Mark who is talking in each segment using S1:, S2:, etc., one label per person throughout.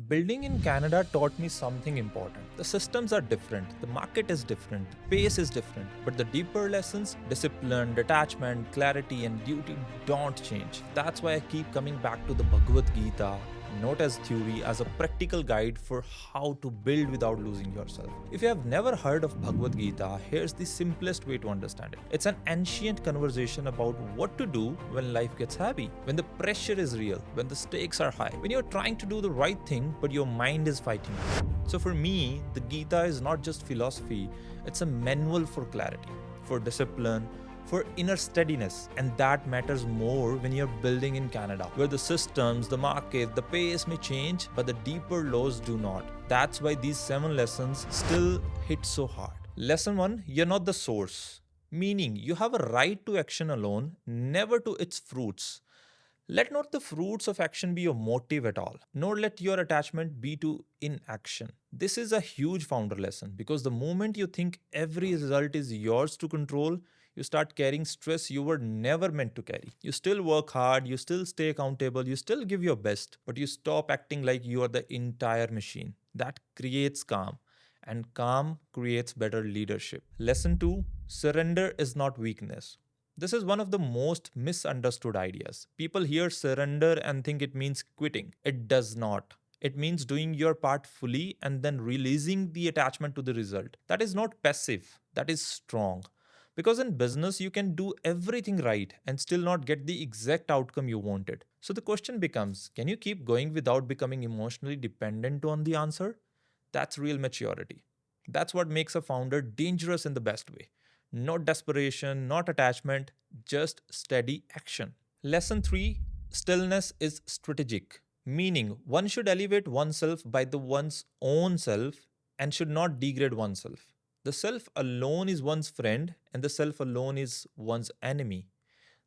S1: Building in Canada taught me something important. The systems are different, the market is different, pace is different, but the deeper lessons, discipline, detachment, clarity, and duty don't change. That's why I keep coming back to the Bhagavad Gita, not as theory, as a practical guide for how to build without losing yourself. If you have never heard of Bhagavad Gita, here's the simplest way to understand it. It's an ancient conversation about what to do when life gets heavy, when the pressure is real, when the stakes are high, when you're trying to do the right thing but your mind is fighting you. So for me, the Gita is not just philosophy, it's a manual for clarity, for discipline, for inner steadiness, and that matters more when you're building in Canada, where the systems, the market, the pace may change, but the deeper laws do not. That's why these 7 lessons still hit so hard. Lesson 1, you're not the source, meaning you have a right to action alone, never to its fruits. Let not the fruits of action be your motive at all, nor let your attachment be to inaction. This is a huge founder lesson because the moment you think every result is yours to control, you start carrying stress you were never meant to carry. You still work hard, you still stay accountable, you still give your best, but you stop acting like you are the entire machine. That creates calm, and calm creates better leadership. Lesson 2, surrender is not weakness. This is one of the most misunderstood ideas. People hear surrender and think it means quitting. It does not. It means doing your part fully and then releasing the attachment to the result. That is not passive, that is strong. Because in business, you can do everything right and still not get the exact outcome you wanted. So the question becomes, can you keep going without becoming emotionally dependent on the answer? That's real maturity. That's what makes a founder dangerous in the best way. Not desperation, not attachment, just steady action. Lesson 3, stillness is strategic, meaning one should elevate oneself by the one's own self and should not degrade oneself. The self alone is one's friend and the self alone is one's enemy.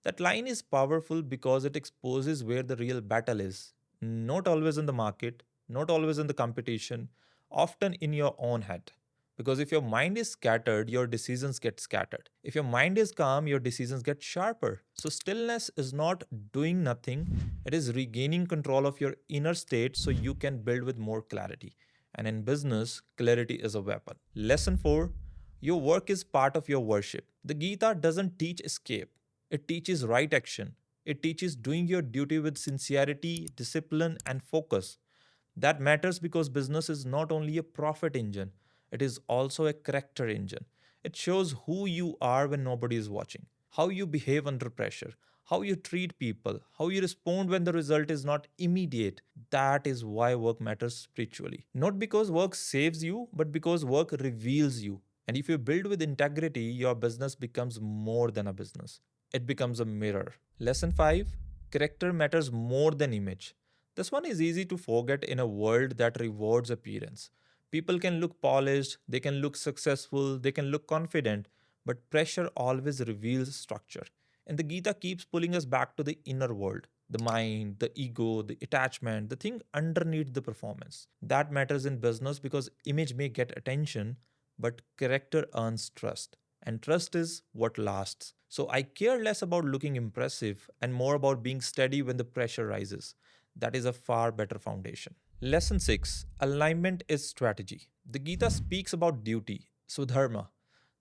S1: That line is powerful because it exposes where the real battle is. Not always in the market, not always in the competition, often in your own head. Because if your mind is scattered, your decisions get scattered. If your mind is calm, your decisions get sharper. So, stillness is not doing nothing, it is regaining control of your inner state so you can build with more clarity. And in business, clarity is a weapon. Lesson 4, your work is part of your worship. The Gita doesn't teach escape, it teaches right action. It teaches doing your duty with sincerity, discipline, and focus. That matters because business is not only a profit engine, it is also a character engine. It shows who you are when nobody is watching, how you behave under pressure, how you treat people, how you respond when the result is not immediate. That is why work matters spiritually. Not because work saves you, but because work reveals you. And if you build with integrity, your business becomes more than a business. It becomes a mirror. Lesson 5, character matters more than image. This one is easy to forget in a world that rewards appearance. People can look polished, they can look successful, they can look confident, but pressure always reveals structure. And the Gita keeps pulling us back to the inner world, the mind, the ego, the attachment, the thing underneath the performance. That matters in business because image may get attention, but character earns trust. And trust is what lasts. So I care less about looking impressive and more about being steady when the pressure rises. That is a far better foundation. Lesson 6, alignment is strategy. The Gita speaks about duty, Swadharma,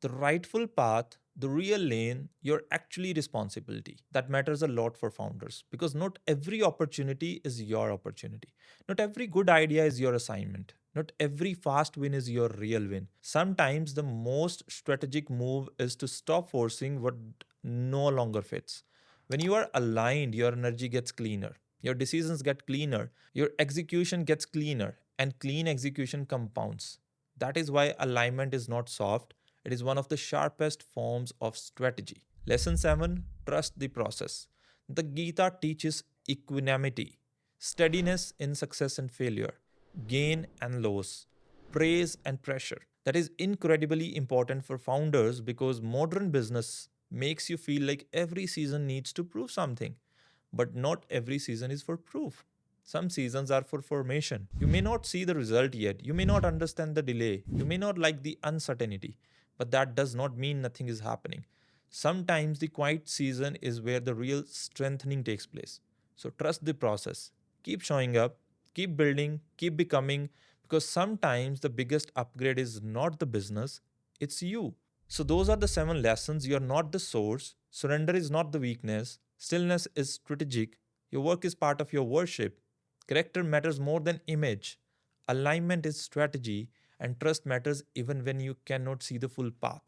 S1: the rightful path, the real lane, your actually responsibility. That matters a lot for founders because not every opportunity is your opportunity. Not every good idea is your assignment. Not every fast win is your real win. Sometimes the most strategic move is to stop forcing what no longer fits. When you are aligned, your energy gets cleaner. Your decisions get cleaner, your execution gets cleaner, and clean execution compounds. That is why alignment is not soft, it is one of the sharpest forms of strategy. Lesson 7, trust the process. The Gita teaches equanimity, steadiness in success and failure, gain and loss, praise and pressure. That is incredibly important for founders because modern business makes you feel like every season needs to prove something. But not every season is for proof. Some seasons are for formation. You may not see the result yet. You may not understand the delay. You may not like the uncertainty. But that does not mean nothing is happening. Sometimes the quiet season is where the real strengthening takes place. So trust the process. Keep showing up. Keep building, keep becoming, because sometimes the biggest upgrade is not the business, it's you. So, those are the 7 lessons. You are not the source. Surrender is not the weakness. Stillness is strategic. Your work is part of your worship. Character matters more than image. Alignment is strategy. And trust matters even when you cannot see the full path.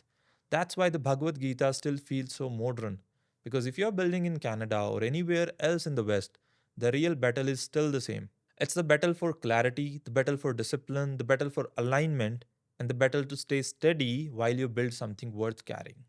S1: That's why the Bhagavad Gita still feels so modern. Because if you're building in Canada or anywhere else in the West, the real battle is still the same. It's the battle for clarity, the battle for discipline, the battle for alignment, and the battle to stay steady while you build something worth carrying.